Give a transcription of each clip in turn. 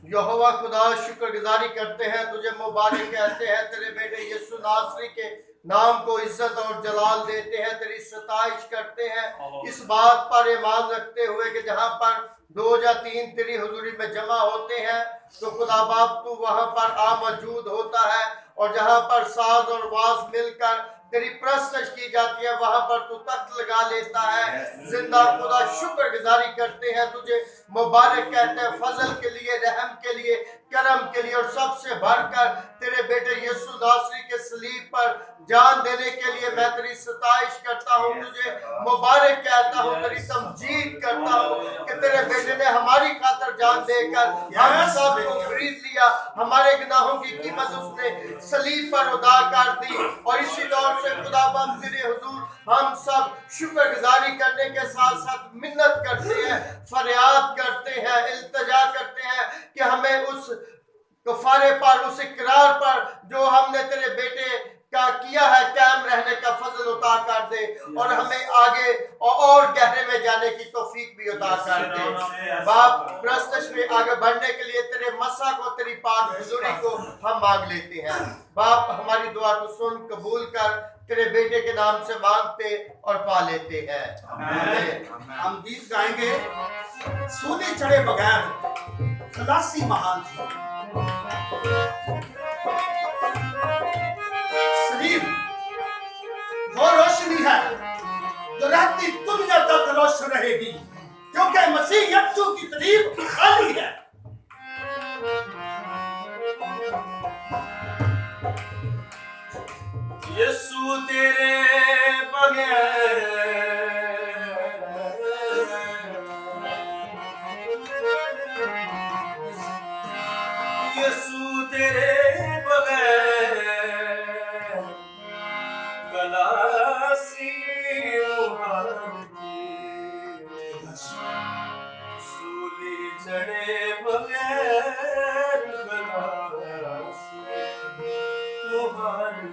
यहोवा खुदा शुक्रगुजारी करते हैं, तुझे मुबारक कहते हैं, तेरे बेटे यीशु नासरी के नाम को इज्जत और जलाल देते हैं, तेरी सताइश करते हैं इस बात पर ईमान रखते हुए कि जहाँ पर 2 या 3 तेरी हुजूरी में जमा होते हैं तो खुदा बाप तू वहाँ पर मौजूद होता है, और जहाँ पर साज और वाज मिलकर तेरी प्रस्तश की जाती है वहां पर तू तख्त लगा लेता है। जिंदा खुदा शुक्रगुजारी करते हैं, तुझे मुबारक कहते हैं फजल के लिए, रहम के लिए, करम के लिए, और सबसे बढ़कर तेरे बेटे यीशु नासरी के सलीब पर जान देने के लिए मैं तेरी सताइश करता हूँ, तुझे मुबारक कहता हूँ, तेरी तमजीद करता हूँ कि तेरे बेटे ने हमारी खातर जान देकर हम सब को खरीद लिया, हमारे गुनाहों की कीमत उसने सलीब पर अदा कर दी। और इसी तौर से खुदाबंद तेरे हुजूर हम सब शुक्रगुजारी करने के साथ साथ मिन्नत करते हैं, फरियाद करते हैं, इल्तिजा करते हैं कि हमें उस कफारे पर, उस इकरार पर जो हमने तेरे बेटे का किया है कायम रहने का फजल उतार कर दे, और हमें आगे और गहरे में जाने की तौफीक भी उतार कर दे। बाप प्रस्तश में आगे बढ़ने के लिए तेरे मसा को, तेरी पाक हुजूरी को हम मांग लेते हैं। बाप हमारी दुआ को सुन कबूल कर, तेरे बेटे के नाम से मांगते और पा लेते हैं। हम गीत गाएंगे, सोने चढ़े बगैर खलासी महान थी। सलीब वो रोशनी है जो रहती दुनिया तक रोशन रहेगी, क्योंकि मसीह यीशु की तारीफ खाली है। यीशु तेरे बगैर, यीशु तेरे बगैर खलासी सूली चढ़े बगैर खलासी मुबारक।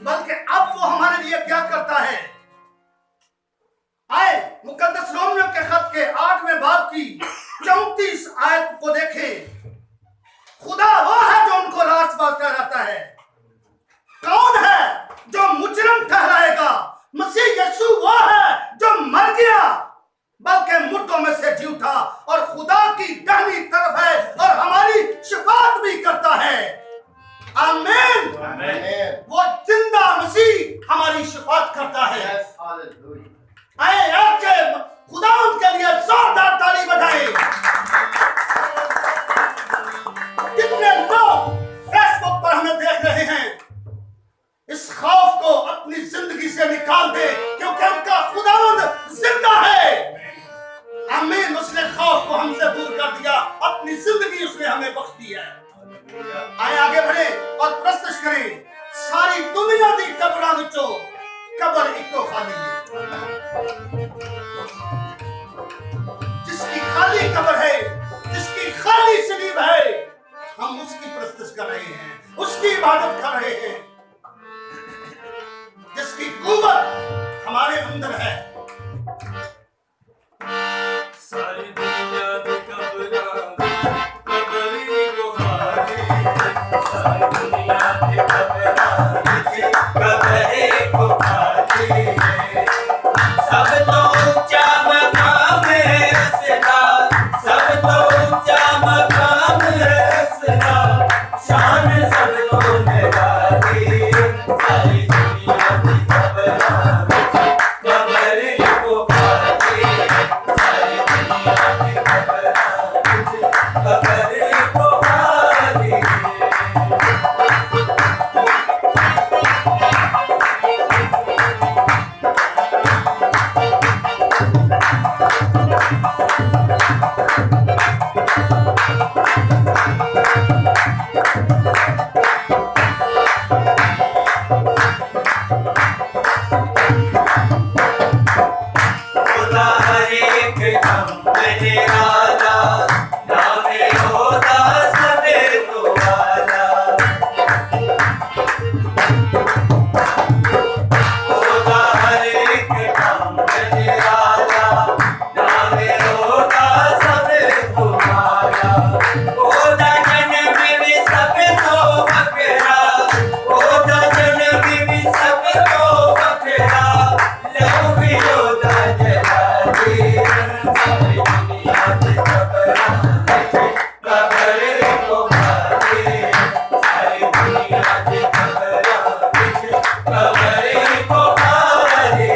बल्कि अब वो हमारे लिए क्या करता है। आए मुकद्दस रोमियो के खत के 8वें बाब की 34 आयत को देखें। खुदा वो है जो उनको रास्तबाज ठहराता है। कौन है जो मुजरिम ठहराएगा? मसीह यीशु वो है जो मर गया बल्कि मुर्दों में से जी उठा और खुदा की दाहिनी तरफ है और हमारी शिफात भी करता है। आमीन। आमीन। वो जिंदा मसीह हमारी शिफात करता है। Yes, hallelujah. आए आपके खुदा उनके लिए जोरदार ताली बजाएं। कितने लोग फेसबुक पर हमें देख रहे हैं। इस खौफ को अपनी जिंदगी से निकाल दे क्योंकि उनका खुदावंद जिंदा है। आमीन। उसने खौफ को हमसे दूर कर दिया, अपनी जिंदगी उसने हमें बख्श दी है। आए आगे बढ़े और प्रस्तुत करें। सारी दुनिया दी कब्रां विचों कब्र इको खाली है। जिसकी खाली कब्र है, जिसकी खाली सलीब है, हम उसकी प्रस्तुत कर रहे हैं, उसकी इबादत कर रहे हैं। जिसकी कुव्वत हमारे अंदर है। सारी दुनिया दी कब्रां कब्री को खाली, सारी दुनिया दी कब्रां कब्री को खाली। सब तो ऊंचा मकाम है उसका, सब तो ऊंचा मकाम है उसका, शान सब तो निराली। सारी दुनिया दी कब्रां कब्री को खाली, सारी दुनिया दी कब्रां कब्री को खाली। खुदा हर एक दम में आला, नामे होता सबे को आला। खुदा हर एक दम में आला, नामे होता सबे को आला। खुदा जन्म भी सब को बकरा, खुदा जन्म भी सब को बकरा। लहू भी होता जलाली। सारी दुनिया दी कब्रां कब्री को खाली, सारी दुनिया दी कब्रां कब्री को खाली।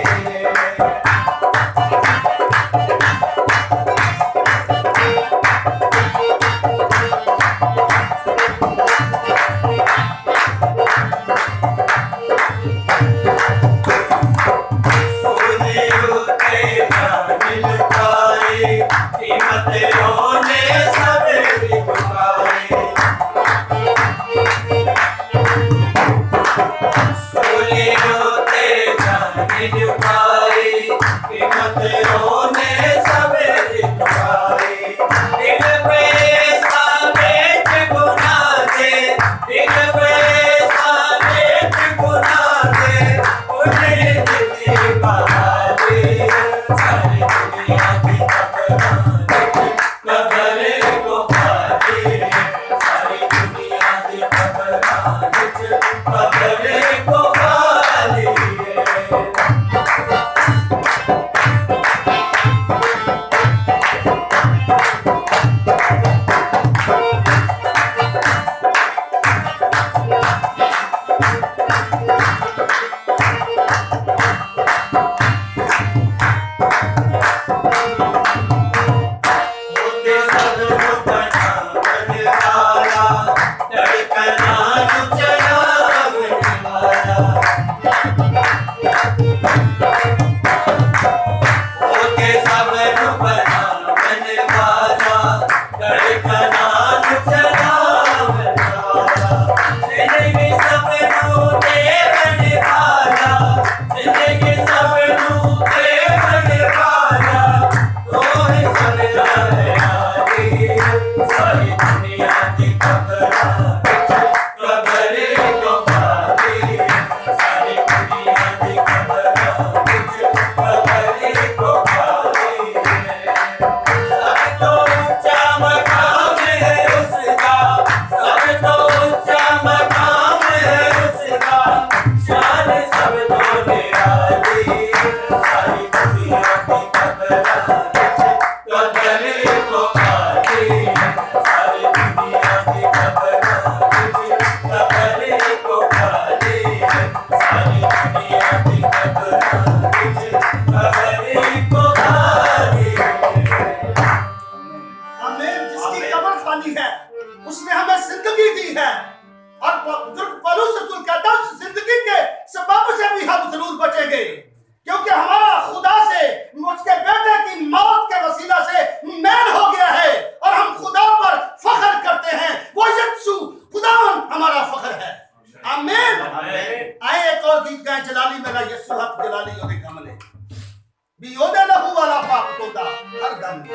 और गीत गाए जलाली मेरा यीशु हक जलाली ओदे कमले भी ओदे लहू वाला पाप तोदा हर दम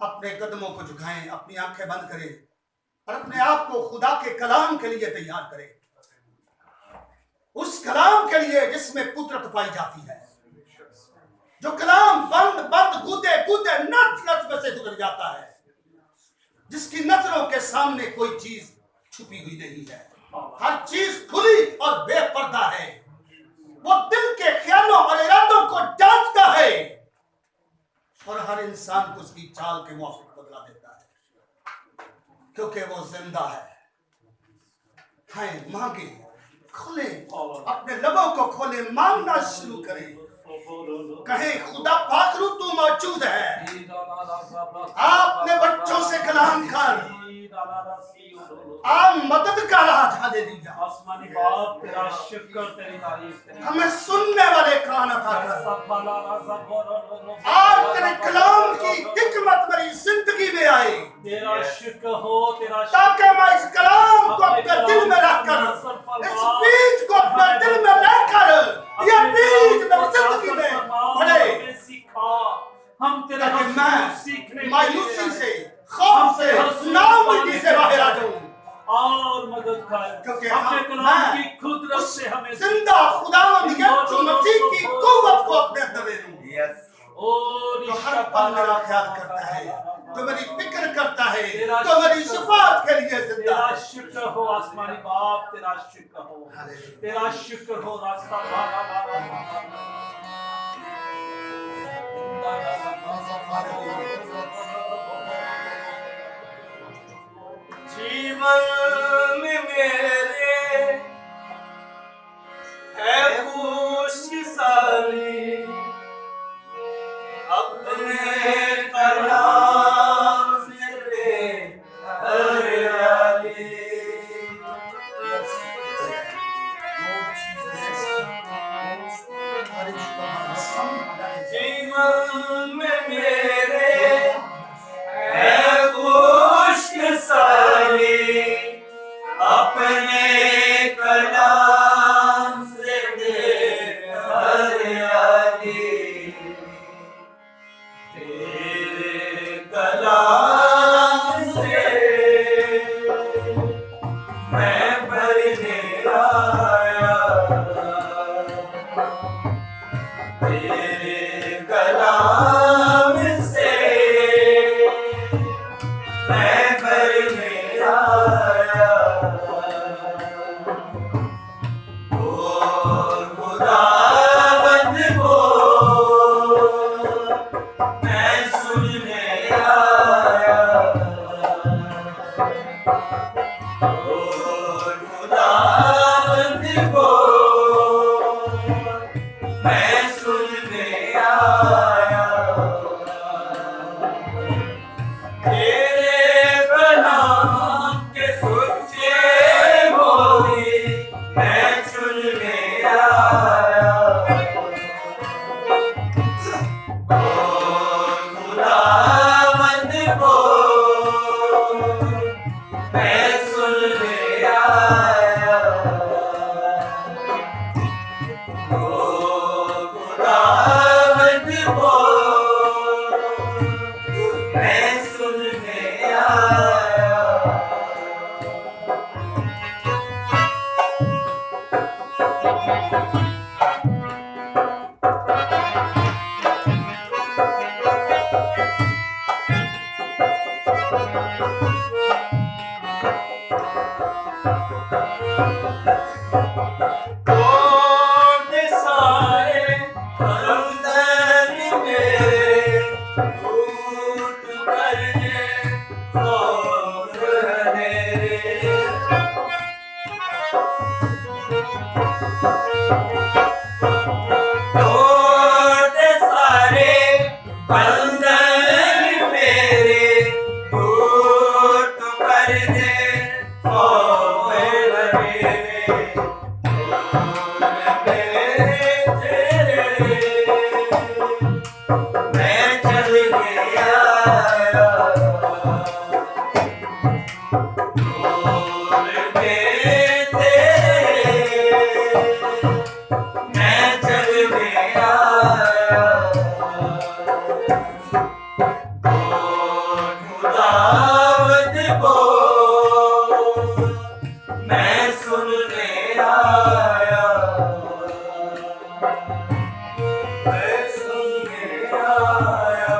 अपने कदमों को झुकाएं, अपनी आंखें बंद करें और अपने आप को खुदा के कलाम के लिए तैयार करें, उस कलाम के लिए जिसमें कुदरत पाई जाती है, जो कलाम बंद बंद कूदे कूदे नच नच में से गुजर जाता है, जिसकी नजरों के सामने कोई चीज छुपी हुई नहीं है, हर चीज खुली चाल के मुआफिक बदला देता है, क्योंकि वो जिंदा है। मांगे, खोले, अपने लबों को खोले, मांगना शुरू करें, कहे खुदा पाकरू तू मौजूद है। आपने बच्चों से कलाम कर, आप मदद का राह हालेलुया। आसमानी बाप तेरा शुक्र तेरी तारीफ हमें सुनने वाले कान अता कर, आप तेरे कलाम की हिकमत मेरी जिंदगी में आए, तेरा शुक्र हो तेरा ताकि मैं इस कलाम को अपने दिल में रखकर, इस बीज को अपने दिल में रहकर, यह बीज मेरी जिंदगी में बढ़े, सीखा हम तेरे ताकि सीखने मैं मायूसी से, खौफ से, नाउमीदी से बाहर आ जाऊं और मदद कर, क्योंकि अपने कलाम की खुदरत से हमें जिंदा खुदावंद यीशु मसीह की कुव्वत को अपने अंदर ले लूं। तो हर पल मेरा ख्याल करता है, तो मेरी फिक्र करता है, तो मेरी शफाअत के लिए जिंदा तेरा है। शुक्र हो आसमानी बाप, तेरा शुक्र हो, तेरा शुक्र हो रास्ता जीवन में मेरे है खुशहाली, अपने कलाम से दे हरियाली। जीवन में मेरे है खुशहाली, अपने कलाम से दे हरियाली। तेरे कलाम से मैं भरने आया, तेरे कलाम से मैं भरने आया। बोल खुदावंद बोल, मैं सुनने आया। बोल खुदावंद बोल, मैं सुनने आया। तेरे कलाम के सच्चे बोली मैं सुनने आया। बोल खुदावंद बोल, मैं सुनने आया। बोल खुदावंद बोल, मैं सुनने आया। कौन सारे बंधन मेरे टूट करने खौफ मेरे। टूट सारे बंधन मेरे टूट करने खौफ मेरे। मैं चल गया ढोल में तेरे, मैं चल गया बोल खुदावंद बोल, मैं सुनने आया। मैं सुनने आया,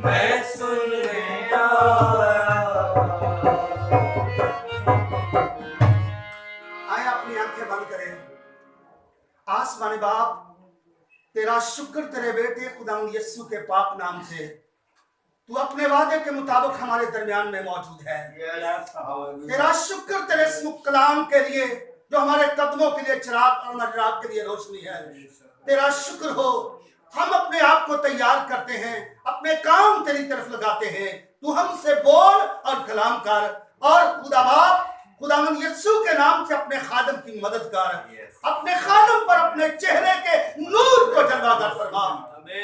मैं सुनने आया। आए अपनी आंखें बंद करें। आसमानी बाप तेरा शुक्र तेरे बेटे खुदा यीशु के पाक नाम से, तू अपने वादे के मुताबिक हमारे दरमियान में मौजूद है। तेरा शुक्र तेरे इस कलाम के लिए जो हमारे कदमों के लिए चिराग और हमारे राह के लिए रोशनी है। तेरा शुक्र हो, हम अपने आप को तैयार करते हैं, अपने काम तेरी तरफ लगाते हैं। तू हमसे बोल और कलाम कर, और खुदा बाप खुदावंद यीशु के नाम से अपने खादम की मदद कर, अपने खादम पर अपने चेहरे के नूर को जलवागर फरमा,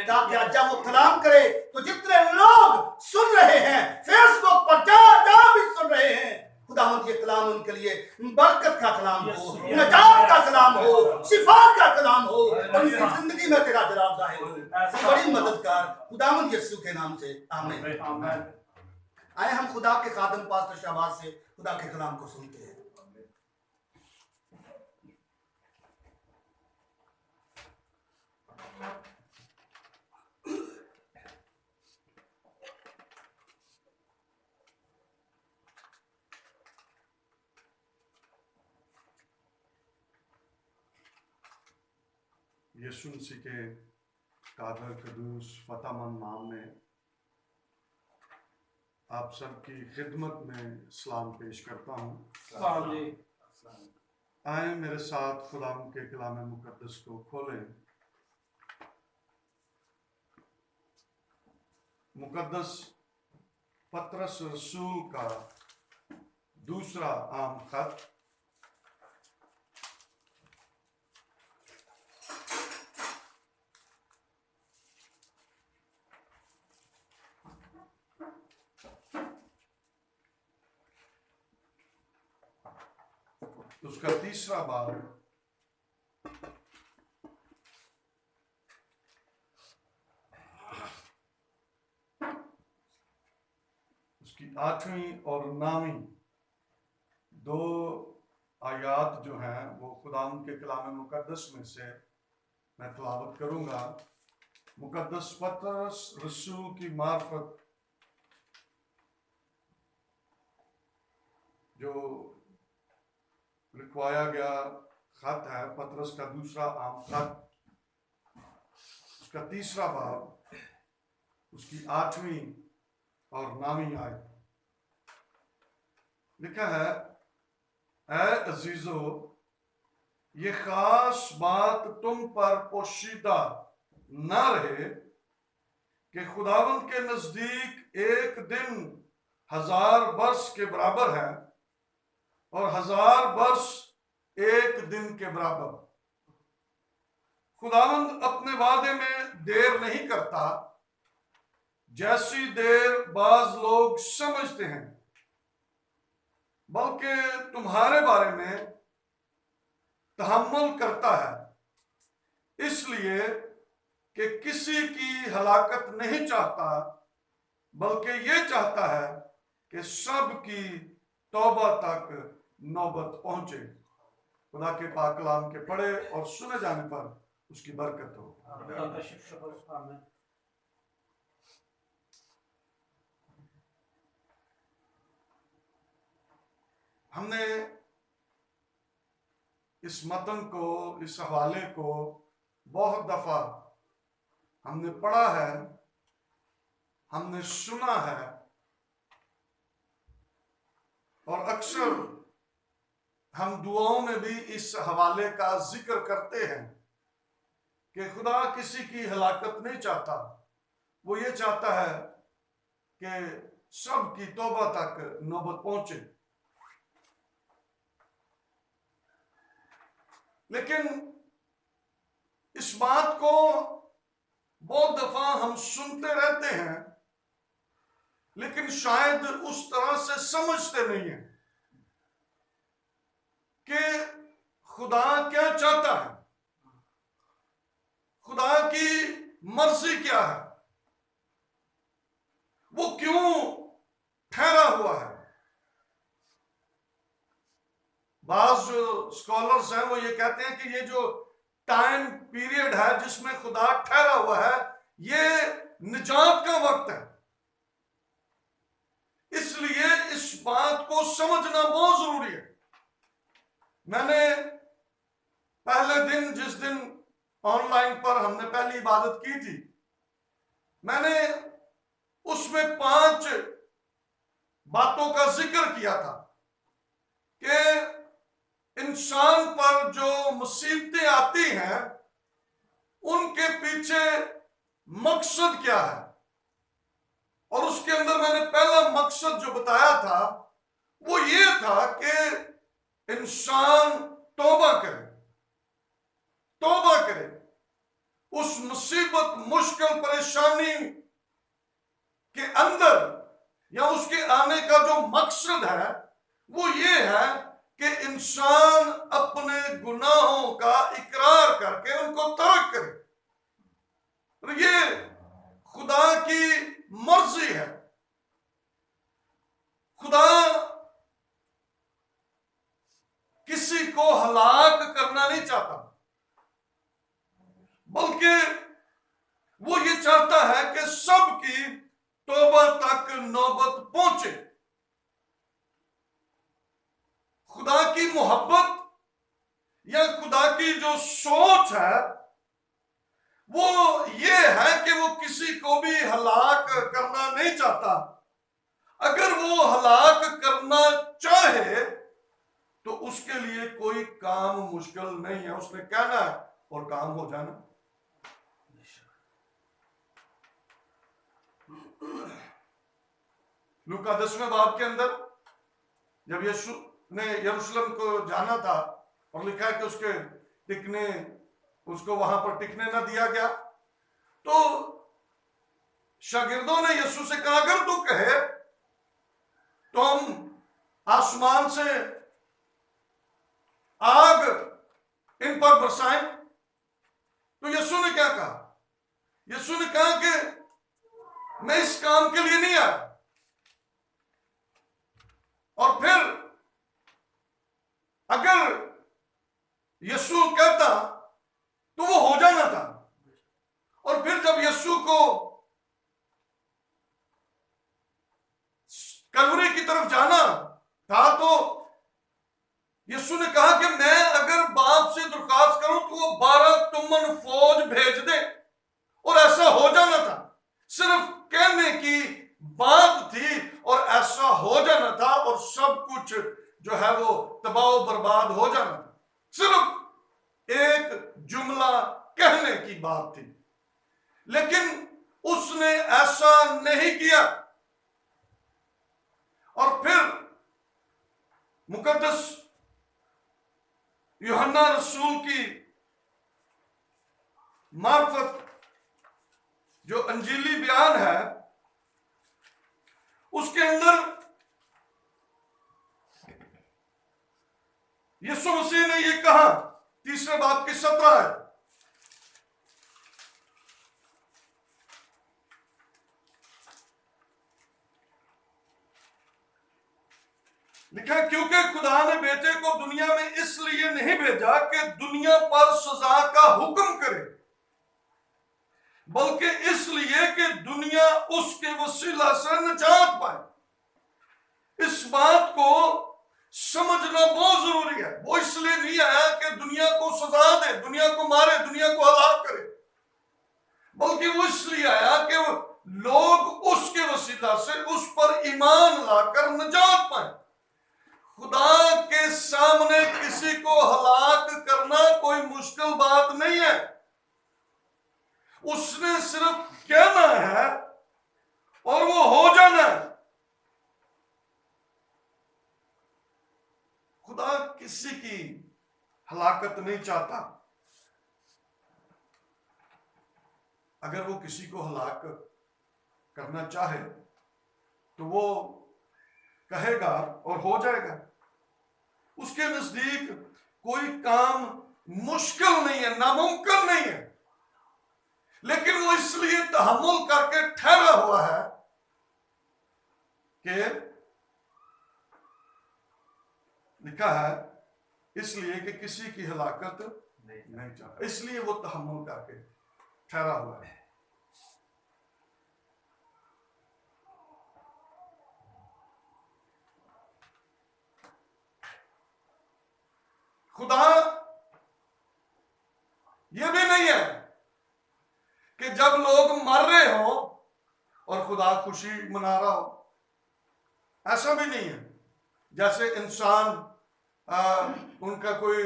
ताकि आज जब वो कलाम करे तो जितने लोग सुन रहे हैं, फेसबुक पर जहाँ भी सुन रहे हैं, खुदावंद ये कलाम उनके लिए बरकत का कलाम हो, नजात का कलाम हो, शिफा का कलाम हो, और उनकी जिंदगी में तेरा जलाल जाहिर हो। बड़ी मदद कर खुदावंद यीशु के नाम से, आमीन। आए हम खुदा के खादम पास्टर शाबाश से खुदा के कलाम को सुनते हैं। यीशु मसीह के कादर कदूस फतामंद नाम में आप सबकी खिदमत में सलाम पेश करता हूँ। आए मेरे साथ खुदा के कलाम मुकद्दस को खोलें। मुकद्दस पतरस रसूल का दूसरा आम खत उसका तीसरा बाब उसकी 8वीं और 9वीं दो आयात जो हैं वो खुदाम के कलाम मुकद्दस में से मैं तिलावत करूंगा। मुकद्दस पतरस रसूल की मार्फत जो लिखवाया गया खत है, पतरस का दूसरा आम खत, उसका तीसरा बाब, उसकी 8वीं और 9वीं आयत। लिखा है, ऐ अजीजो, ये खास बात तुम पर पोशीदा ना रहे कि खुदावंद के नजदीक एक दिन 1000 वर्ष के बराबर है और 1000 वर्ष एक दिन के बराबर। खुदावंद अपने वादे में देर नहीं करता, जैसी देर बाज लोग समझते हैं, बल्कि तुम्हारे बारे में तहम्मुल करता है, इसलिए कि किसी की हलाकत नहीं चाहता, बल्कि ये चाहता है कि सब की तौबा तक नौबत पहुंचे। खुदा के पाक कलाम के पढ़े और सुने जाने पर उसकी बरकत हो। हमने इस मतन को, इस हवाले को बहुत दफा हमने पढ़ा है, हमने सुना है, और अक्सर हम दुआओं में भी इस हवाले का जिक्र करते हैं कि खुदा किसी की हलाकत नहीं चाहता, वो ये चाहता है कि सब की तौबा तक नौबत पहुंचे। लेकिन इस बात को बहुत दफा हम सुनते रहते हैं, लेकिन शायद उस तरह से समझते नहीं हैं कि खुदा क्या चाहता है, खुदा की मर्जी क्या है, वो क्यों ठहरा हुआ है। बाज जो स्कॉलर्स हैं वो ये कहते हैं कि ये जो टाइम पीरियड है जिसमें खुदा ठहरा हुआ है, ये निजात का वक्त है। इसलिए इस बात को समझना बहुत जरूरी है। मैंने पहले दिन, जिस दिन ऑनलाइन पर हमने पहली इबादत की थी, मैंने उसमें 5 बातों का जिक्र किया था कि इंसान पर जो मुसीबतें आती हैं उनके पीछे मकसद क्या है। और उसके अंदर मैंने पहला मकसद जो बताया था वो ये था कि इंसान तौबा करे, तौबा करे। उस मुसीबत, मुश्किल, परेशानी के अंदर या उसके आने का जो मकसद है वो ये है कि इंसान अपने गुनाहों का इकरार करके उनको तर्क करे। और ये खुदा की मर्जी है। खुदा किसी को हलाक करना नहीं चाहता, बल्कि वो ये चाहता है कि सबकी तौबा तक नौबत पहुंचे। खुदा की मोहब्बत या खुदा की जो सोच है वो ये है कि वो किसी को भी हलाक करना नहीं चाहता। अगर वो हलाक करना चाहे तो उसके लिए कोई काम मुश्किल नहीं है, उसने कहना है और काम हो जाना। लूका 10वें बाब के अंदर जब यीशु ने यरूशलेम को जाना था और लिखा है कि उसके टिकने, उसको वहां पर टिकने न दिया गया, तो शागिर्दों ने यीशु से कहा अगर तू कहे तो हम आसमान से आग इन पर बरसाएं। तो यीशु ने क्या कहा? यीशु ने कहा कि मैं इस काम के लिए नहीं आया। और फिर अगर यीशु कहता तो वो हो जाना था। और फिर जब यीशु को कलवरी की तरफ जाना था तो यीशु ने कहा कि मैं अगर बाप से दरखास्त करूं तो वो 12 तुमन फौज भेज दे, और ऐसा हो जाना था। सिर्फ कहने की बात थी और ऐसा हो जाना था, और सब कुछ जो है वो तबाह बर्बाद हो जाना था। सिर्फ एक जुमला कहने की बात थी, लेकिन उसने ऐसा नहीं किया। और फिर मुकद्दस यूहन्ना रसूल की मार्फत जो अंजीली बयान है उसके अंदर यीशु मसीह ने यह कहा, 3 बाब की 17 है, लिखा क्योंकि खुदा ने बेटे को दुनिया में इसलिए नहीं भेजा कि दुनिया पर सजा का हुक्म करे, बल्कि इसलिए कि दुनिया उसके वसीला से निजात पाए। इस बात को समझना बहुत जरूरी है। वो इसलिए नहीं आया कि दुनिया को सजा दे, दुनिया को मारे, दुनिया को हलाक करे, बल्कि वो इसलिए आया कि लोग उसके वसीला से उस पर ईमान लाकर निजात पाए। खुदा के सामने किसी को हलाक करना कोई मुश्किल बात नहीं है। उसने सिर्फ कहना है और वो हो जाना है। खुदा किसी की हलाकत नहीं चाहता। अगर वो किसी को हलाक करना चाहे तो वो कहेगा और हो जाएगा। उसके नजदीक कोई काम मुश्किल नहीं है, नामुमकिन नहीं है, लेकिन वो इसलिए तहम्मुल करके ठहरा हुआ है कि लिखा है इसलिए कि किसी की हलाकत नहीं चाहता, इसलिए वो तहम्मुल करके ठहरा हुआ है। खुदा ये भी नहीं है खुशी मना रहा हो, ऐसा भी नहीं है। जैसे इंसान उनका कोई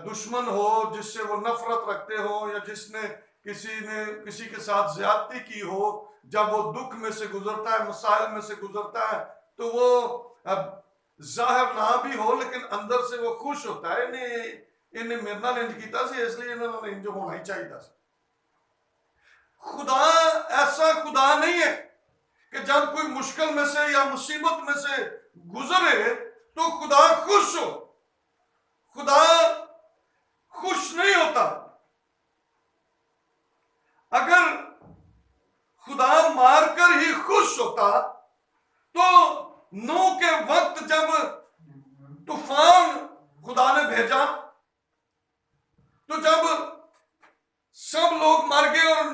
दुश्मन हो जिससे वो नफरत रखते हो, या जिसने किसी के साथ ज्यादती की हो, जब वो दुख में से गुजरता है, मसाइल में से गुजरता है, तो वो जाहिर ना भी हो लेकिन अंदर से वो खुश होता है, इन्हें मेरे नाल इंज कीता सी इसलिए इन्होंने इंज होना ही चाहिए। खुदा ऐसा खुदा नहीं है कि जब कोई मुश्किल में से या मुसीबत में से गुजरे तो खुदा खुश हो। खुदा खुश नहीं होता। अगर खुदा मारकर ही खुश होता तो नूह के वक्त जब तूफान खुदा ने भेजा, तो जब सब लोग मर गए और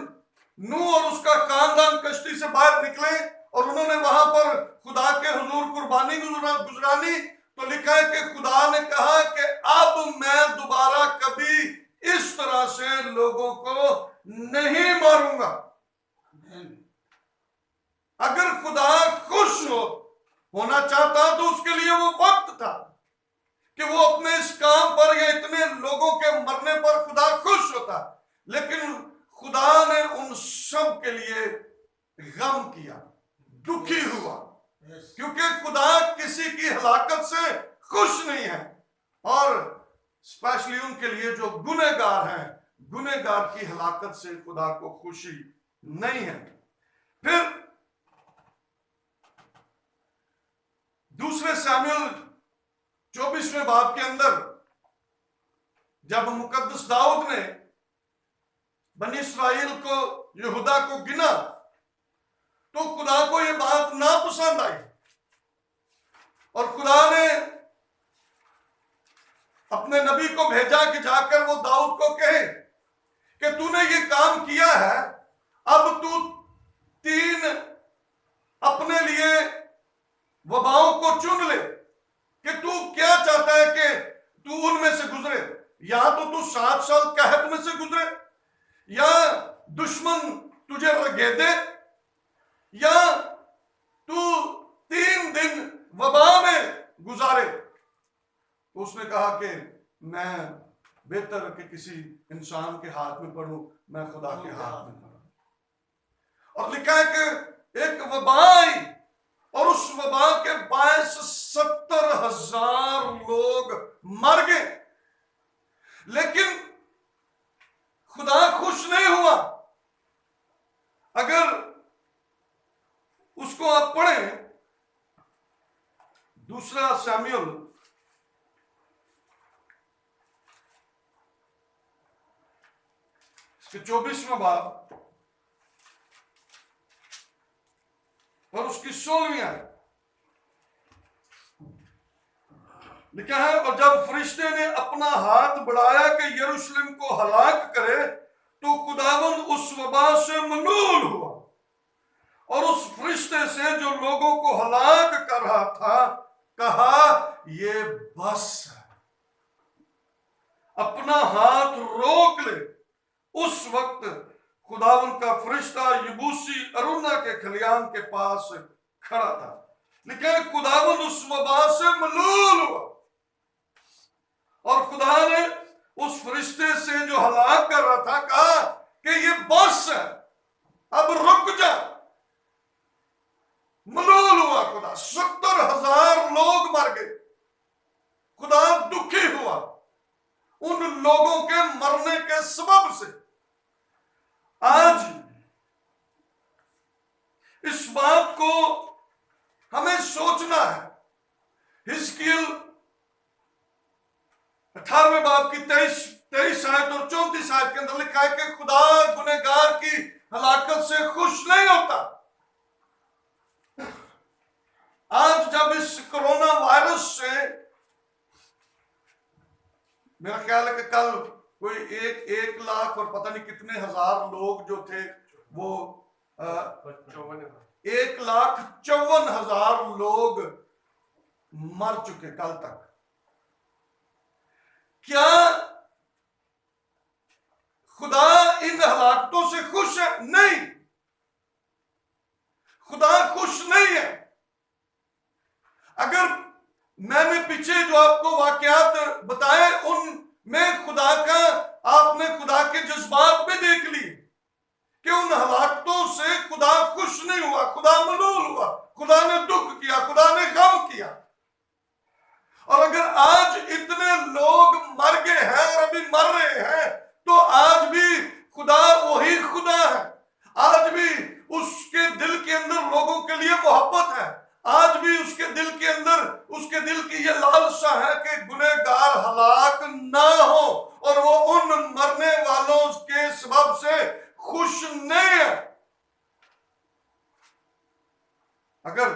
नूह और उसका खानदान कश्ती से बाहर निकले और उन्होंने वहां पर खुदा के हुजूर कुर्बानी गुजरानी, तो लिखा है कि खुदा ने कहा कि अब मैं दोबारा कभी इस तरह से लोगों को नहीं मारूंगा। अगर खुदा खुश होना चाहता तो उसके लिए वो वक्त था कि वो अपने इस काम पर या इतने लोगों के मरने पर खुदा खुश होता, लेकिन खुदा ने उन सब के लिए गम किया, दुखी हुआ, क्योंकि खुदा किसी की हलाकत से खुश नहीं है, और स्पेशली उनके लिए जो गुनहगार हैं, गुनहगार की हलाकत से खुदा को खुशी नहीं है। फिर दूसरे सामुएल 24वें बाब के अंदर जब मुकद्दस दाऊद ने बनी इस्राएल को, यहूदा को गिना, तो खुदा को यह बात ना पसंद आई और खुदा ने अपने नबी को भेजा कि जाकर वो दाऊद को कहे कि तूने ये काम किया है, अब तू 3 अपने लिए वबाओं को चुन ले कि तू क्या चाहता है कि तू उनमें से गुजरे। या तो तू 7 साल कहत में से गुजरे, या दुश्मन तुझे रगेदे, या तू 3 दिन वबा में गुजारे। तो उसने कहा कि मैं बेहतर कि किसी इंसान के हाथ में पढ़ूं, मैं खुदा के हाथ में पढ़ूं। और लिखा है कि एक वबा आई और उस वबा के बायस 70,000 लोग मर गए, लेकिन खुदा खुश नहीं हुआ। अगर उसको आप पढ़ें, दूसरा सामुएल इसके 24वां बाब और उसकी 16वीं आयत लिखा है, और जब फरिश्ते ने अपना हाथ बढ़ाया कि यरूशलेम को हलाक करे, तो खुदावंद उस वबा से मलूल हुआ और उस फरिश्ते से जो लोगों को हलाक कर रहा था कहा, ये बस है, अपना हाथ रोक ले। उस वक्त खुदावंद का फरिश्ता यबूसी अरुणा के खलियान के पास खड़ा था। लेकिन खुदावंद उस वबा से मलूल हुआ और खुदा ने उस फरिश्ते से जो हलाक कर रहा था कहा कि ये बस है, अब रुक जा। मलूल हुआ खुदा, 70,000 लोग मर गए। खुदा दुखी हुआ उन लोगों के मरने के सबब से। आज इस बात को हमें सोचना है। हिजकिय्याह 18वें बाब की 23 आयत और 34 आयत के अंदर लिखा है कि खुदा गुनहगार की हलाकत से खुश नहीं होता। आज जब इस कोरोना वायरस से, मेरा ख्याल है कि कल कोई 1 लाख और पता नहीं कितने हजार लोग जो थे, वो 1,54,000 लोग मर चुके कल तक। क्या खुदा इन हलाकतों से खुश है? नहीं। खुदा खुश नहीं है। अगर मैंने पीछे जो आपको वाकयात बताए उनमें खुदा का, आपने खुदा के जज्बात भी देख लिए कि उन हलाकतों से खुदा खुश नहीं हुआ, खुदा मलूल हुआ, खुदा ने दुख किया, खुदा ने गम किया। और अगर आज इतने लोग मर गए हैं और अभी मर रहे हैं, तो आज भी खुदा वही खुदा है। आज भी उसके दिल के अंदर लोगों के लिए मोहब्बत है। आज भी उसके दिल के अंदर, उसके दिल की यह लालसा है कि गुनहगार हलाक ना हो, और वो उन मरने वालों के सबब से खुश नहीं है। अगर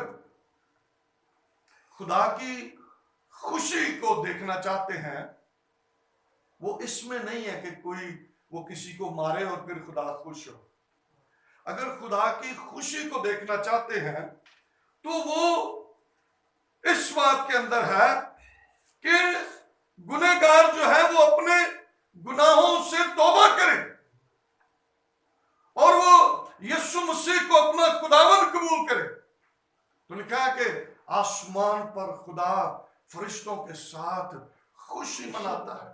खुदा की खुशी को देखना चाहते हैं, वो इसमें नहीं है कि कोई वो किसी को मारे और फिर खुदा खुश हो। अगर खुदा की खुशी को देखना चाहते हैं तो वो इस बात के अंदर है कि गुनहगार जो है वो अपने गुनाहों से तौबा करे और वो यीशु मसीह को अपना खुदावन कबूल करे। तो लिखा है कि आसमान पर खुदा फरिश्तों के साथ खुशी मनाता है।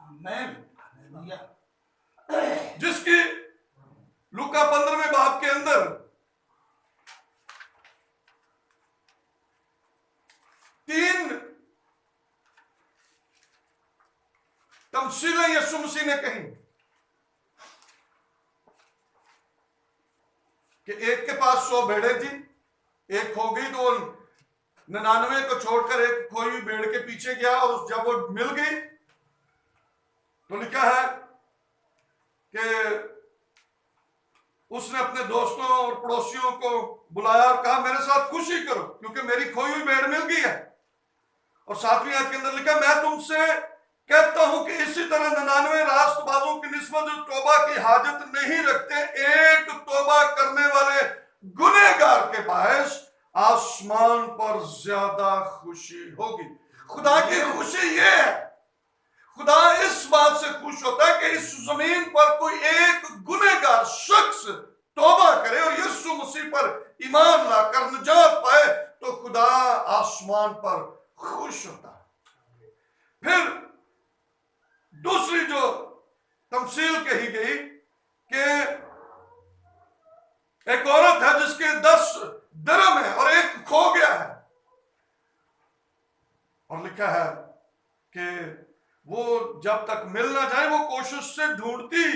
आमीन। जिसकी लूका 15वें बाब के अंदर 3 तमसीलें यीशु मसीह ने कही कि एक के पास 100 भेड़ें थी, एक खो गई तो 99 को छोड़कर एक खोई हुई भेड़ के पीछे गया, और जब वो मिल गई तो लिखा है कि उसने अपने दोस्तों और पड़ोसियों को बुलाया और कहा मेरे साथ खुशी करो क्योंकि मेरी खोई हुई भेड़ मिल गई है। और 7वीं आयत के अंदर लिखा, मैं तुमसे कहता हूं कि इसी तरह 99 रास्तबाजों की निस्बत जो तौबा की हाजत नहीं रखते, एक तौबा करने वाले गुनहगार के बायस आसमान पर ज्यादा खुशी होगी। खुदा की खुशी ये है, खुदा इस बात से खुश होता है कि इस जमीन पर कोई एक गुनहगार शख्स तौबा करे और यीशु मसीह पर ईमान लाकर निजात पाए, तो खुदा आसमान पर खुश होता है। फिर दूसरी जो तमसील कही गई कि एक औरत है जिसके 10 दिरहम है और एक खो गया है, और लिखा है कि वो जब तक मिल ना जाए वो कोशिश से ढूंढती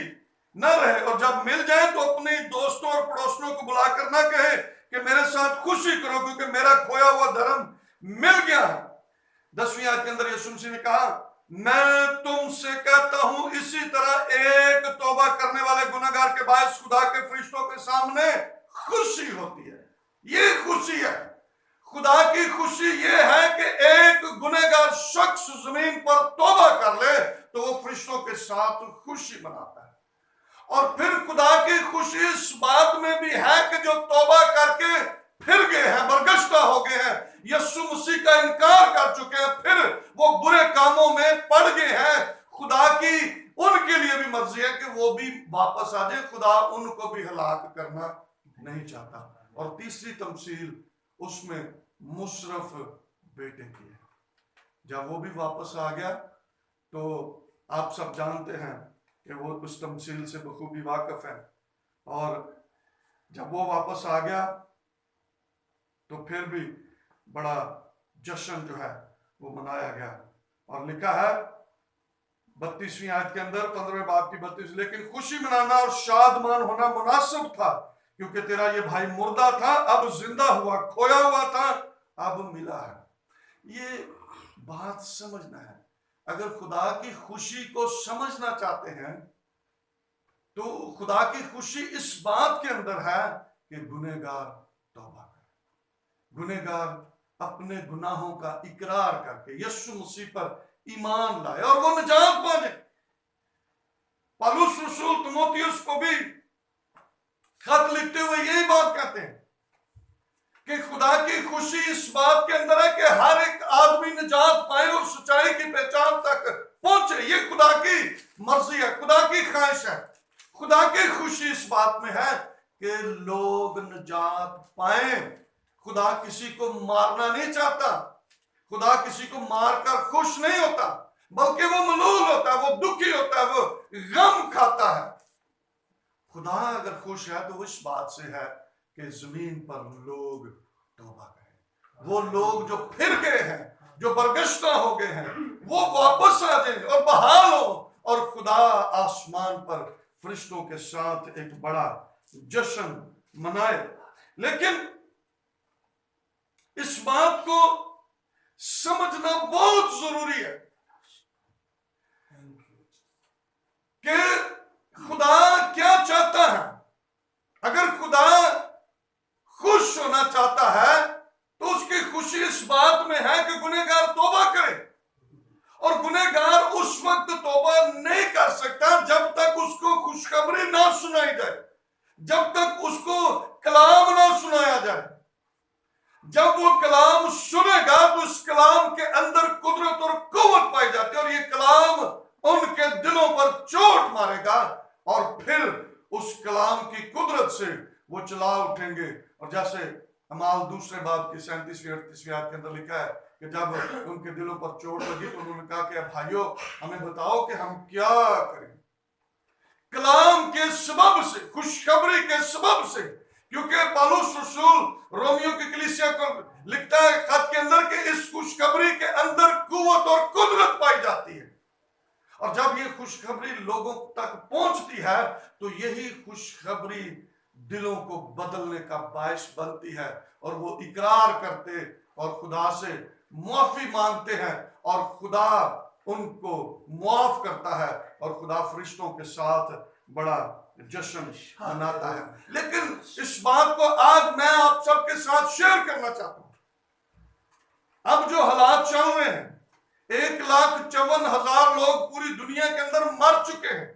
न रहे, और जब मिल जाए तो अपने दोस्तों और पड़ोसियों को बुलाकर ना कहे कि मेरे साथ खुशी करो क्योंकि मेरा खोया हुआ धर्म मिल गया है। 10वीं आयत के अंदर यीशु मसीह ने कहा, मैं तुमसे कहता हूं इसी तरह एक तौबा करने वाले गुनहगार के बायस खुदा के फरिश्तों के सामने खुशी होती है। ये खुशी है, खुदा की खुशी ये है कि एक गुनहगार शख्स जमीन पर तौबा कर ले तो वो फरिश्तों के साथ खुशी मनाता है। और फिर खुदा की खुशी इस बात में भी है कि जो तौबा करके फिर गए हैं, बरगश्ता हो गए हैं, यीशु मसीह का इनकार कर चुके हैं, फिर वो बुरे कामों में पड़ गए हैं, खुदा की उनके लिए भी मर्जी है कि वो भी वापस आ जाए। खुदा उनको भी हलाक करना नहीं चाहता। और तीसरी तमसील उसमें मुशरफ बेटे की है। जब वो भी वापस आ गया तो आप सब जानते हैं कि वो उस तमसील से बखूबी वाकिफ है, और जब वो वापस आ गया तो फिर भी बड़ा जश्न जो है वो मनाया गया। और लिखा है 32वीं आयत के अंदर 15वें बाब की 32, लेकिन खुशी मनाना और शादमान होना मुनासिब था क्योंकि तेरा ये भाई मुर्दा था अब जिंदा हुआ, खोया हुआ था अब मिला है। ये बात समझना है। अगर खुदा की खुशी को समझना चाहते हैं तो खुदा की खुशी इस बात के अंदर है कि गुनहगार तौबा करे, गुनहगार अपने गुनाहों का इकरार करके यीशु मसीह पर ईमान लाए और वो निजात पाए। पौलुस रसूल तीमुथियुस को भी खत लिखते हुए यही बात कहते हैं कि खुदा की खुशी इस बात के अंदर है कि हर एक आदमी निजात पाए और सच्चाई की पहचान तक पहुंचे। ये खुदा की मर्जी है, खुदा की ख्वाहिश है। खुदा की खुशी इस बात में है कि लोग निजात पाए। खुदा किसी को मारना नहीं चाहता, खुदा किसी को मारकर खुश नहीं होता, बल्कि वो मलूल होता है, वो दुखी होता है, वो गम खाता है। खुदा अगर खुश है तो इस बात से है कि जमीन पर लोग तौबा करें। वो लोग जो फिर गए हैं, जो बरगश्ता हो गए हैं, वो वापस आ जाएं और बहाल हो, और खुदा आसमान पर फरिश्तों के साथ एक बड़ा जश्न मनाए। लेकिन इस बात को समझना बहुत जरूरी है कि खुदा क्या चाहता है। अगर खुदा खुश होना चाहता है तो उसकी खुशी इस बात में है कि गुनहगार तौबा करे, और गुनहगार उस वक्त तौबा नहीं कर सकता जब तक उसको खुशखबरी ना सुनाई जाए, जब तक उसको कलाम ना सुनाया जाए। जब वो कलाम सुनेगा तो उस कलाम के अंदर कुदरत और कुव्वत पाई जाती है, और ये कलाम उनके दिलों पर चोट मारेगा, और फिर उस कलाम की कुदरत से वो चला उठेंगे। और जैसे अमाल दूसरे बाब की 37वीं 38वीं आयत के अंदर लिखा है कि जब उनके दिलों पर चोट लगी तो उन्होंने कहा कि भाइयों हमें बताओ कि हम क्या करें। कलाम के सबब से, खुशखबरी के सबब से, क्योंकि पौलुस रसूल रोमियो की कलीसिया को लिखता है खत के अंदर कि इस खुशखबरी के अंदर कुव्वत और कुदरत पाई जाती है, और जब ये खुशखबरी लोगों तक पहुंचती है तो यही खुशखबरी दिलों को बदलने का बायस बनती है, और वो इकरार करते और खुदा से माफी मांगते हैं, और खुदा उनको माफ करता है, और खुदा फरिश्तों के साथ बड़ा जश्न मनाता है। लेकिन इस बात को आज मैं आप सबके साथ शेयर करना चाहता हूं। अब जो हालात चल रहे हैं, 1,54,000 लोग पूरी दुनिया के अंदर मर चुके हैं,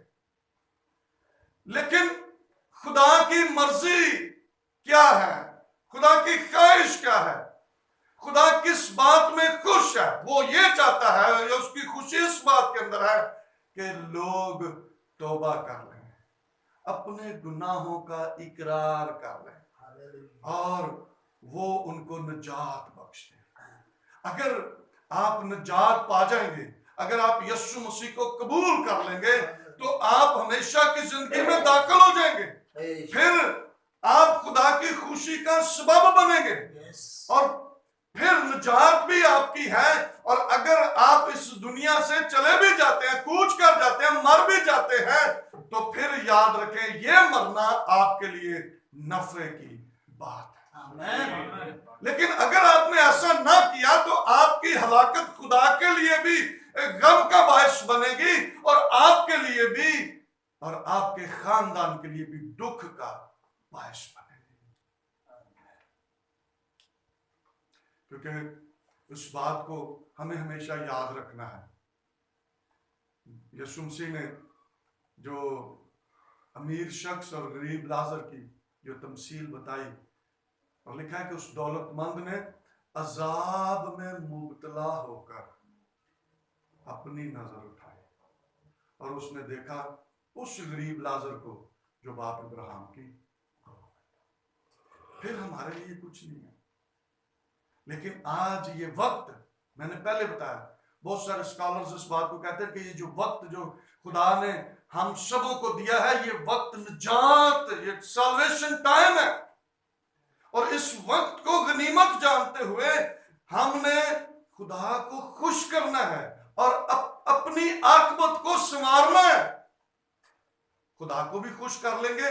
लेकिन खुदा की मर्जी क्या है, खुदा की ख्वाहिश क्या है, खुदा किस बात में खुश है? वो ये चाहता है, या उसकी खुशी इस बात के अंदर है कि लोग तौबा कर लें, अपने गुनाहों का इकरार कर लें, और वो उनको निजात बख्श दें। अगर आप निजात पा जाएंगे, अगर आप यीशु मसीह को कबूल कर लेंगे, तो आप हमेशा की जिंदगी में दाखिल हो जाएंगे, फिर आप खुदा की खुशी का सबब बनेंगे, और फिर निजात भी आपकी है। और अगर आप इस दुनिया से चले भी जाते हैं, कूच कर जाते हैं, मर भी जाते हैं, तो फिर याद रखें ये मरना आपके लिए नफे की बात है। लेकिन अगर आपने ऐसा ना किया तो आपकी हलाकत खुदा के लिए भी गम का बायस बनेगी, और आपके लिए भी और आपके खानदान के लिए भी दुख का बायस बनेगी। क्योंकि उस बात को हमें हमेशा याद रखना है। यीशु मसीह ने जो अमीर शख्स और गरीब लाजर की जो तमसील बताई, और लिखा है कि उस दौलतमंद ने अजाब में मुबतला होकर अपनी नजर उठाई, और उसने देखा उस गरीब लाजर को जो बाप इब्राहिम की। फिर हमारे लिए कुछ नहीं है, लेकिन आज ये वक्त, मैंने पहले बताया, बहुत सारे स्कॉलर्स इस बात को कहते हैं कि ये जो वक्त जो खुदा ने हम सबों को दिया है, ये वक्त निजात, ये सल्वेशन टाइम है, और इस वक्त को गनीमत जानते हुए हमने खुदा को खुश करना है और अपनी आखिरत को संवारना है। खुदा को भी खुश कर लेंगे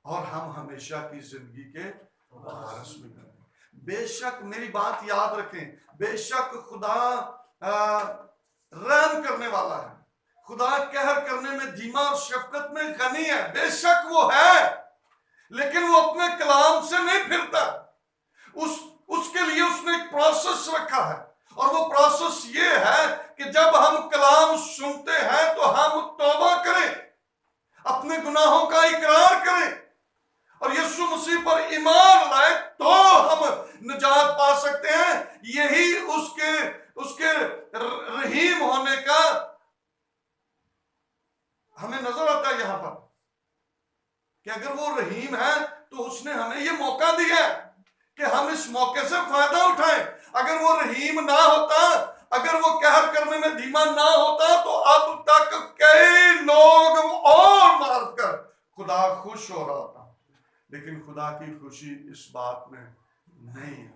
और हम हमेशा की जिंदगी के वारिस भी करेंगे। बेशक मेरी बात याद रखें, बेशक खुदा रहम करने वाला है, खुदा कहर करने में धीमा और शफकत में गनी है, बेशक वो है, लेकिन वो अपने कलाम से नहीं फिरता। उसके लिए उसने एक प्रोसेस रखा है, और वो प्रोसेस ये है कि जब हम कलाम सुनते हैं तो हम तौबा करें, अपने गुनाहों का इकरार करें और यीशु मसीह पर ईमान लाए, तो हम निजात पा सकते हैं। यही उसके रहीम होने का हमें नजर आता है यहां पर, कि अगर वो रहीम है तो उसने हमें ये मौका दिया है कि हम इस मौके से फायदा उठाएं। अगर वो रहीम ना होता, अगर वो कहर करने में धीमा ना होता, तो अब तक कई लोग और मारकर खुदा खुश हो रहा था। लेकिन खुदा की खुशी इस बात में नहीं है।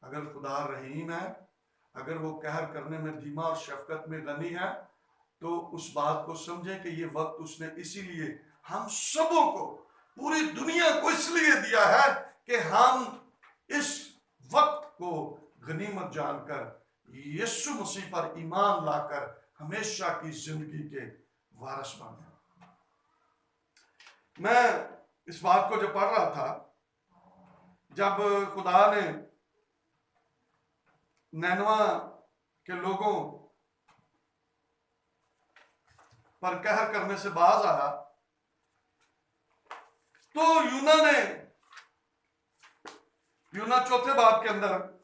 अगर खुदा रहीम है, अगर वो कहर करने में धीमा और शफकत में गनी है, तो उस बात को समझे कि ये वक्त उसने इसीलिए हम सबों को, पूरी दुनिया को इसलिए दिया है कि हम इस वक्त को गनीमत जानकर यीशु मसीह पर ईमान लाकर हमेशा की जिंदगी के वारिस बने। मैं इस बात को जब पढ़ रहा था, जब खुदा ने नैनवा के लोगों पर कहर करने से बाज आया, तो यूना चौथे बाब के अंदर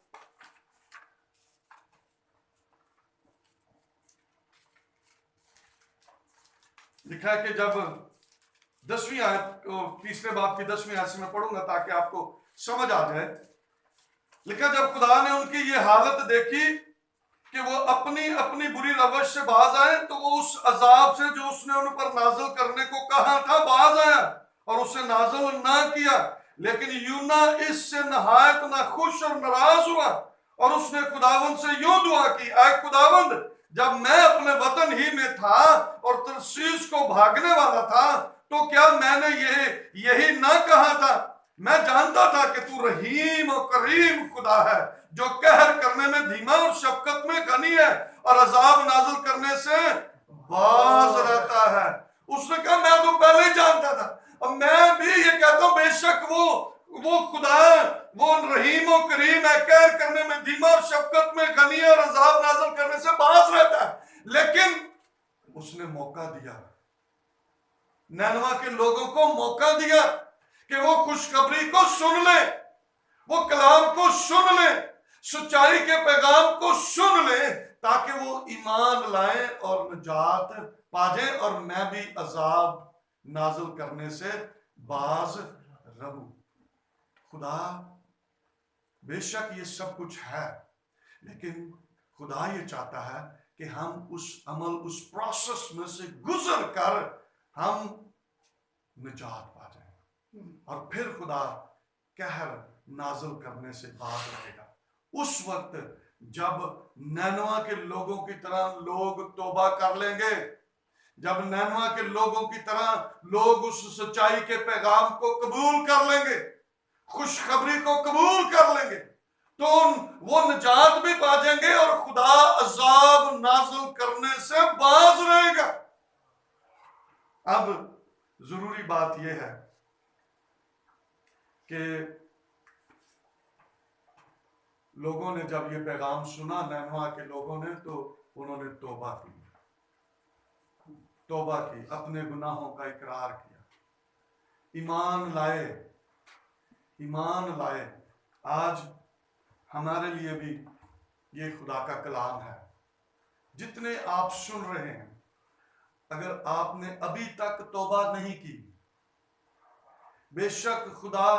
लिखा है कि जब 10वीं आयत को, तीसरे बाब की 10वीं आयत से मैं पढ़ूंगा ताकि आपको समझ आ जाए। लिखा, जब खुदा ने उनकी ये हालत देखी कि वो अपनी अपनी बुरी रवश से बाज आए, तो वो उस अजाब से जो उसने उन पर नाजिल करने को कहा था बाज आया और उसे नाजिल ना किया। लेकिन यूना इससे नहायत नाखुश और नाराज हुआ और उसने खुदावंद से यूं दुआ की, ऐ खुदावंद, जब मैं अपने वतन ही में था और तरसीस को भागने वाला था, तो क्या मैंने यही ना कहा था? मैं जानता था कि तू रहीम और करीम खुदा है, जो कहर करने में धीमा और शफकत में गनी है और अजाब नाजिल करने से बाज रहता है। उसने कहा, मैं तो पहले ही जानता था। और मैं भी ये कहता हूं, बेशक वो खुदा, वो रहीम और करीम है, कहर करने में धीमा और शफकत में गनी है और अजाब नाजिल करने से बाज रहता है। लेकिन उसने मौका दिया, नैनवा के लोगों को मौका दिया कि वो खुशखबरी को सुन ले, वो कलाम को सुन ले, सच्चाई के पैगाम को सुन ले, ताकि वो ईमान लाए और निजात पा जाए और मैं भी अजाब नाजिल करने से बाज रहूं। खुदा बेशक ये सब कुछ है, लेकिन खुदा ये चाहता है कि हम उस अमल, उस प्रोसेस में से गुजर कर हम निजात पा जाएं और फिर खुदा कहर नाजिल करने से बाज रहेगा। उस वक्त जब नैनवा के लोगों की तरह लोग तौबा कर लेंगे, जब नैनवा के लोगों की तरह लोग उस सच्चाई के पैगाम को कबूल कर लेंगे, खुशखबरी को कबूल कर लेंगे, तो वो निजात भी पा जाएंगे और खुदा अजाब नाजिल करने से बाज रहेगा। अब जरूरी बात यह है कि लोगों ने जब ये पैगाम सुना, नैनवा के लोगों ने, तो उन्होंने तौबा की, अपने गुनाहों का इकरार किया, ईमान लाए। आज हमारे लिए भी ये खुदा का कलाम है। जितने आप सुन रहे हैं, अगर आपने अभी तक तौबा नहीं की, बेशक खुदा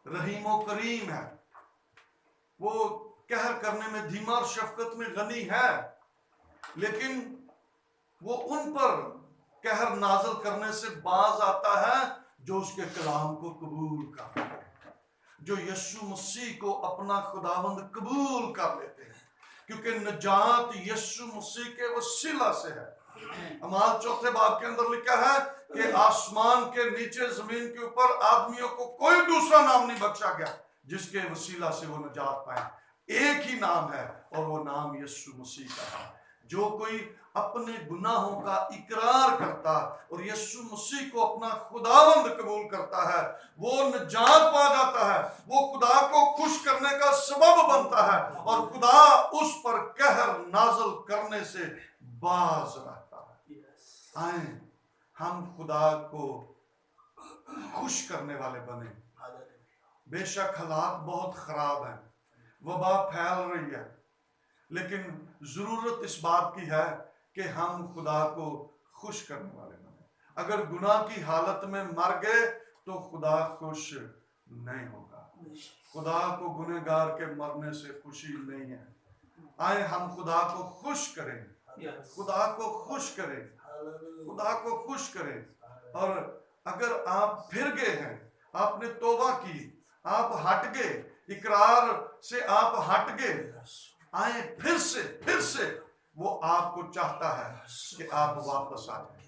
रहीम और करीम है, वो कहर करने में धीमा और शफकत में गनी है, लेकिन वो उन पर कहर नाजिल करने से बाज आता है जो उसके कलाम को कबूल करते हैं, जो यीशु मसीह को अपना खुदावंद कबूल कर लेते हैं, क्योंकि निजात यीशु मसीह के वसीला से है। अमाल चौथे बाब के अंदर लिखा है कि आसमान के नीचे, जमीन के ऊपर आदमियों को कोई दूसरा नाम नहीं बख्शा गया जिसके वसीला से वो निजात पाए। एक ही नाम है और वो नाम यीशु मसीह का है। जो कोई अपने गुनाहों का इकरार करता और यीशु मसीह को अपना खुदावंद कबूल करता है, वो निजात पा जाता है, वो खुदा को खुश करने का सबब बनता है और खुदा उस पर कहर नाजिल करने से बाज रहता है। आए हम खुदा को खुश करने वाले बने। बेशक हालात बहुत खराब हैं, वबा फैल रही है, लेकिन जरूरत इस बात की है कि हम खुदा को खुश करने वाले बने। अगर गुनाह की हालत में मर गए तो खुदा खुश नहीं होगा। खुदा को गुनहगार के मरने से खुशी नहीं है। आए हम खुदा को खुश करें, Yes. खुदा को खुश करें, खुदा को खुश करें। और अगर आप फिर गए हैं, आपने तौबा की, आप हट गए, इकरार से आप हट गए, आए फिर से वो आपको चाहता है कि आप वापस आ जाएं,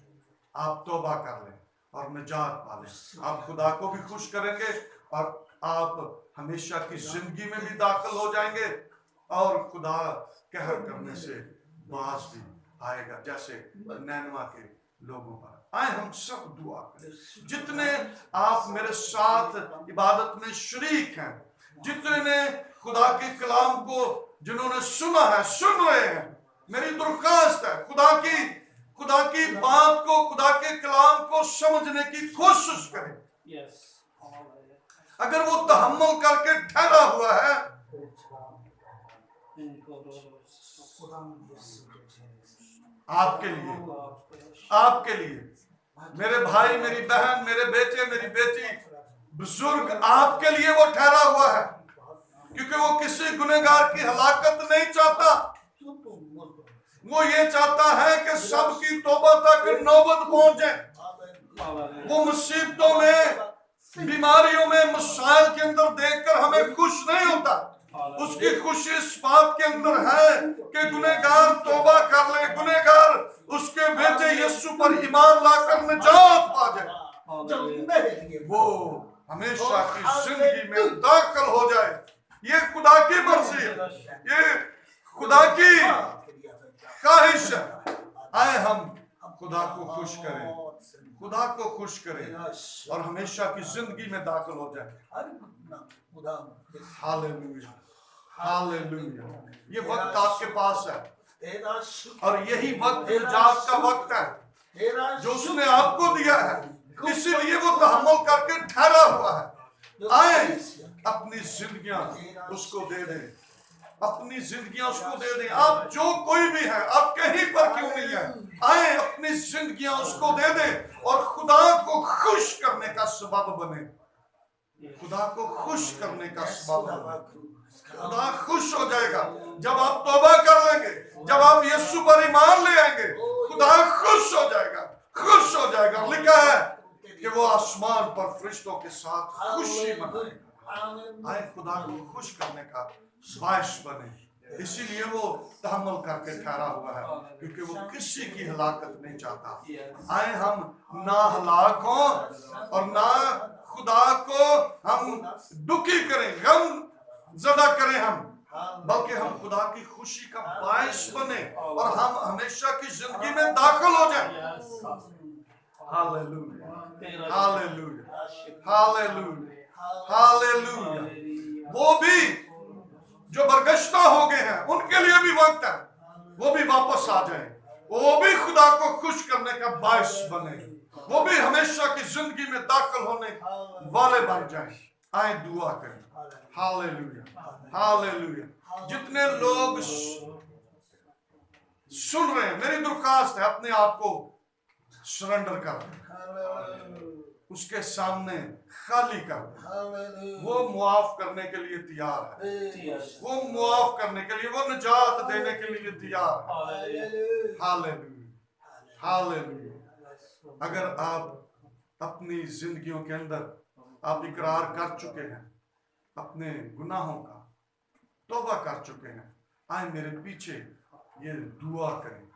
आप तौबा कर लें और निजात पा लें। आप खुदा को भी खुश करेंगे और आप हमेशा की जिंदगी में भी दाखिल हो जाएंगे और खुदा कहर करने से बाज भी आएगा, जैसे नैनवा के लोगों पर। आए हम सब दुआ करें। जितने आप मेरे साथ इबादत में शरीक हैं, जितने खुदा के कलाम को जिन्होंने सुना है, सुन रहे हैं, मेरी दरख्वास्त है खुदा की बात को, खुदा के कलाम को समझने की कोशिश करें। Yes. अगर वो तहम्मुल करके ठहरा हुआ है, आपके लिए मेरे भाई, मेरी बहन, मेरे बेटे, मेरी बेटी, बुजुर्ग, आपके लिए वो ठहरा हुआ है, क्योंकि वो किसी गुनहगार की हलाकत नहीं चाहता। वो ये चाहता है कि सबकी तौबा तक नौबत पहुंच जाए। वो मुसीबतों में, बीमारियों में, मसाइल के अंदर देखकर हमें खुश नहीं होता। उसकी खुशी इस बात के अंदर है कि गुनहगार तौबा कर ले, गुनहगार उसके बेटे यीशु पर ईमान लाकर निजात पा जाए, वो हमेशा की जिंदगी में दाखिल हो जाए। ये खुदा की मर्जी है, ये खुदा की ख्वाहिश है। आए हम खुदा को खुश करें, खुदा को खुश करें और हमेशा की जिंदगी में दाखिल हो जाए। Hallelujah, hallelujah. ये वक्त आपके पास है और यही वक्त निजात का वक्त है जो उसने आपको दिया है, इसीलिए वो तहम्मुल करके ठहरा हुआ है। आए अपनी जिंदगियां उसको दे दें, अपनी जिंदगियां उसको दे दें। आप जो कोई भी है, आप कहीं पर क्यों नहीं है, आए अपनी जिंदगियां उसको दे दें और खुदा को खुश करने का सबब बने। खुदा को खुश करने का सबब बने। खुदा खुश हो जाएगा जब आप तौबा कर लेंगे, जब आप यीशु पर ईमान ले आएंगे। खुदा खुश हो जाएगा, खुश हो जाएगा। लिखा है कि वो आसमान पर फरिश्तों के साथ खुशी मनाएगा। आए खुदा को खुश करने का बाइश बने, इसीलिए वो तहम्मुल करके ठहरा हुआ है, क्योंकि वो किसी की हलाकत नहीं चाहता। आए हम ना हलाक हों और ना खुदा को हम दुखी करें, गम ज़दा करें हम, बल्कि हम खुदा की खुशी का बाइश बने और हम हमेशा की जिंदगी में दाखिल हो जाएं। Hallelujah, hallelujah, hallelujah, hallelujah. वो भी जो बरगश्ता हो गए हैं, उनके लिए भी वक्त है, वो भी वापस आ जाएं, वो भी खुदा को खुश करने का बाइश बने, वो भी हमेशा की जिंदगी में दाखिल होने वाले बन जाएं। आए दुआ करें। Hallelujah, hallelujah. जितने लोग सुन रहे हैं, मेरी दरख्वास्त है अपने आप को सरेंडर कर दें, उसके सामने खाली कर दें। वो मुआफ करने के लिए तैयार है, वो मुआफ करने के लिए, वो निजात देने के लिए तैयार है। Hallelujah, hallelujah. अगर आप अपनी जिंदगियों के अंदर आप इकरार कर चुके हैं अपने गुनाहों का, तौबा कर चुके हैं, आए मेरे पीछे ये दुआ करें।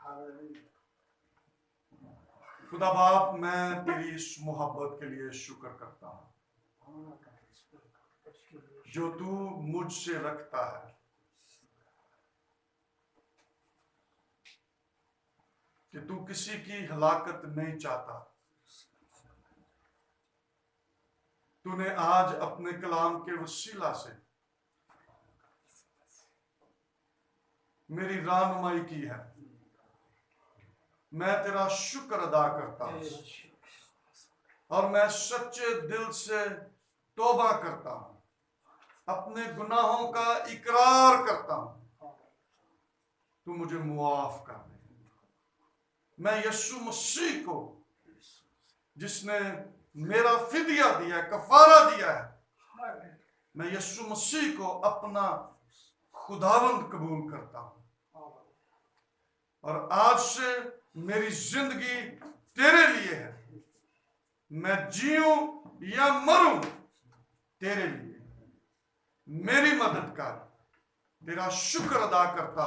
खुदा बाप, मैं तेरी इस मोहब्बत के लिए शुक्र करता हूँ जो तू मुझसे रखता है। कि तू किसी की हलाकत नहीं चाहता। तूने आज अपने कलाम के वसीला से मेरी रहनुमाई की है। मैं तेरा शुक्र अदा करता हूं और मैं सच्चे दिल से तौबा करता हूं, अपने गुनाहों का इकरार करता हूं। तू मुझे मुआफ कर दे। मैं यीशु मसीह को, जिसने मेरा फिदिया दिया है, कफारा दिया है। मैं यीशु मसीह को अपना खुदावंद कबूल करता हूं और आज से मेरी जिंदगी तेरे लिए है। मैं जीऊं या मरूं तेरे लिए। मेरी मदद कर। तेरा शुक्र अदा करता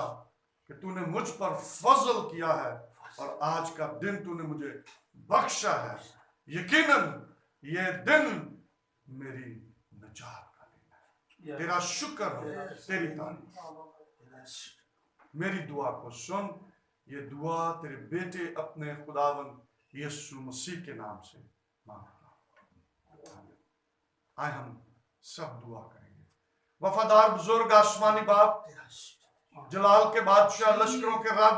कि तूने मुझ पर फजल किया है और आज का दिन तूने मुझे बख्शा है। यकीनन ये दिन मेरी निजात का दिन है। तेरा शुक्र हो, तेरी तारीफ। मेरी दुआ को सुन। ये दुआ तेरे बेटे अपने खुदावंद यीशु मसीह के नाम से मांगता हूं। आए हम सब दुआ करेंगे। वफादार बुजुर्ग आसमानी बाप, जलाल के बादशाह, लश्करों के रब,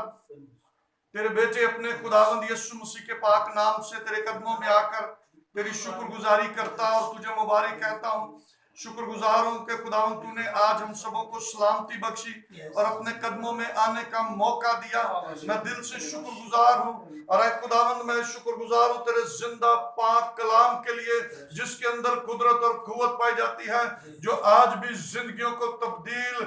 तेरे बेटे अपने खुदावंद यीशु मसीह के पाक नाम से तेरे कदमों में आकर तेरी शुक्रगुजारी करता और तुझे मुबारक कहता हूँ। शुक्रगुजार हूं कि खुदावंद तूने आज हम सबों को सलामती बख्शी और अपने कदमों में आने का मौका दिया। मैं दिल से शुक्रगुजार हूं और खुदावंद मैं शुक्रगुजार हूं तेरे जिंदा पाक कलाम के लिए, जिसके अंदर कुदरत और कुव्वत पाई जाती है, जो आज भी जिंदगियों को तब्दील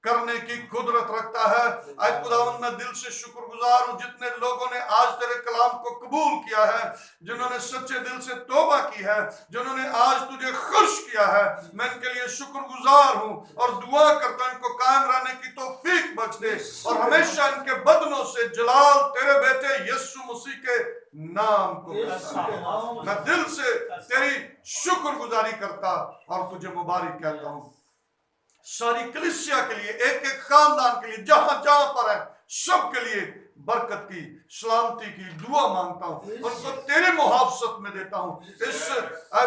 करने की कुदरत रखता है। आज खुदावंद मैं दिल से शुक्रगुजार हूं जितने लोगों ने आज तेरे कलाम को कबूल किया है, जिन्होंने सच्चे दिल से तौबा की है, जिन्होंने आज तुझे खुश किया है। मैं इनके लिए शुक्रगुजार हूं और दुआ करता हूं इनको कायम रहने की तौफीक बख्श दे और हमेशा इनके बदनों से जलाल तेरे बेटे यीशु मसीह के नाम को मैं दिल से तेरी शुक्रगुजारी करता और तुझे मुबारक कहता हूं। सारी कलीसिया के लिए, एक एक खानदान के लिए, जहां जहां पर है, सब के लिए बरकत की, सलामती की दुआ मांगता हूं। उनको तेरे मुहाफसत में देता हूं। इस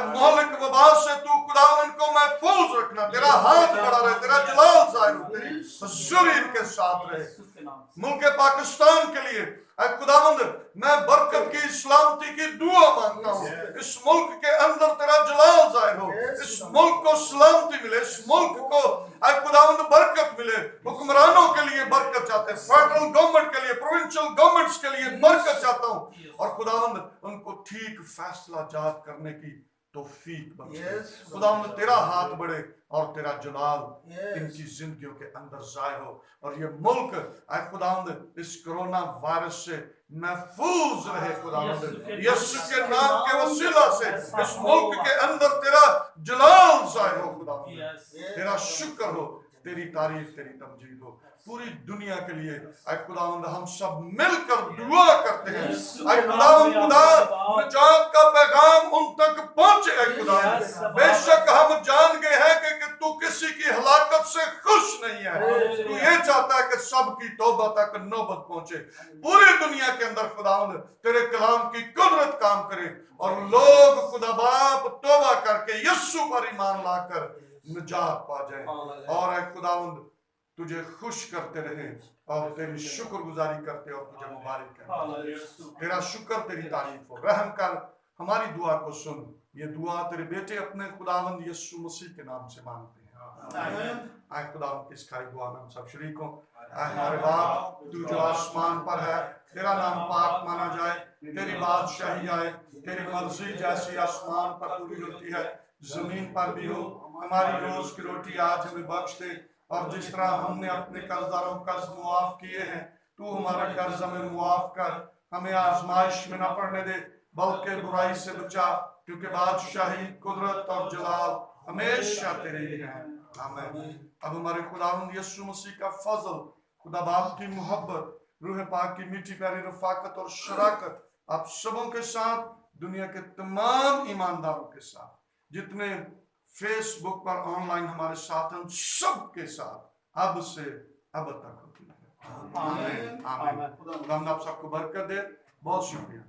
मोहलिक वबा से तू खुदावंद को महफूज रखना। तेरा हाथ बड़ा रहे, तेरा जलाल जाहिर हो, तेरी हुजूरी इनके साथ रहे। मुल्क पाकिस्तान के लिए खुदावंद मैं बरकत की, सलामती की दुआ मांगता हूँ। इस मुल्क के अंदर तेरा जलाल जाहिर हो, इस मुल्क को सलामती मिले, इस मुल्क को खुदावंद बरकत मिले। हुक्मरानों के लिए बरकत चाहते हैं, फेडरल गवर्नमेंट के लिए, प्रोविंशियल गवर्नमेंट्स के लिए बरकत चाहता हूँ और खुदावंद उनको ठीक फैसला जात करने की तौफीक बख्शे। खुदावंद तेरा हाथ बढ़े और तेरा जलाल इनकी जिंदगियों के अंदर जाहिर हो और ये मुल्क खुदावंद इस कोरोना वायरस से महफूज रहे। खुदावंद यीशु के नाम के वसीला से इस मुल्क के अंदर तेरा जलाल जाहिर हो। खुदावंद तेरा शुक्र हो, तेरी तारीफ, तेरी तमजीद हो। पूरी दुनिया के लिए खुदावंद हम सब मिलकर दुआ करते हैं। खुदावंद खुदा निजात का पैगाम उन तक पहुंचे। खुदावंद बेशक हम जान गए हैं कि तू किसी की हलाकत से खुश नहीं है। तू ये चाहता है कि सबकी तौबा तक नौबत पहुंचे। पूरी दुनिया के अंदर खुदावंद तेरे कलाम की कुदरत काम करे और लोग खुदा बाप तौबा करके यीशु पर ईमान लाकर निजात पा जाए और खुदावंद तुझे खुश करते रहे और तेरी शुक्रगुजारी करते और तुझे मुबारक करते। तेरा शुक्र, तेरी तारीफ हो। रहम कर, हमारी दुआ को सुन। ये दुआ तेरे बेटे अपने खुदावंद यीशु मसीह के नाम से मांगते हैं। आए खुदावंद इस खाई दुआ में हम सब शरीक हों। हमारे बाप तू जो आसमान पर है, तेरा नाम पाक माना जाए, तेरी बादशाही आए, तेरी मर्जी जैसी आसमान पर पूरी होती है जमीन पर भी हो। हमारी रोज की रोटी आज हमें बख्श दे और जिस तरह हमने अपने कर्जदारों को कर्ज मुआफ किए हैं, तू हमारा कर्ज हमें मुआफ कर। हमें आजमाइश में न पड़ने दे बल्कि बुराई से बचा, क्योंकि बादशाही, कुदरत और जलाल हमेशा तेरे लिए है। आमीन। अब हमारे खुदावंद यीशु मसीह का फजल, खुदा बाप की मोहब्बत, रूह पाक की मीठी प्यारी रफाकत और शराकत आप सबों के साथ, दुनिया के तमाम ईमानदारों के साथ, जितने फेसबुक पर ऑनलाइन हमारे साथ हैं, सब के साथ अब से अब तक होती है। आमीन। आमीन। खुदा आप सबको बरकत दे। बहुत शुक्रिया।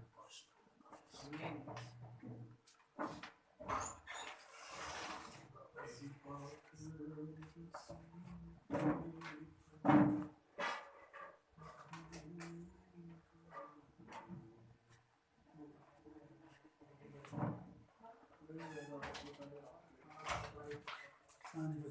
हाँ जी।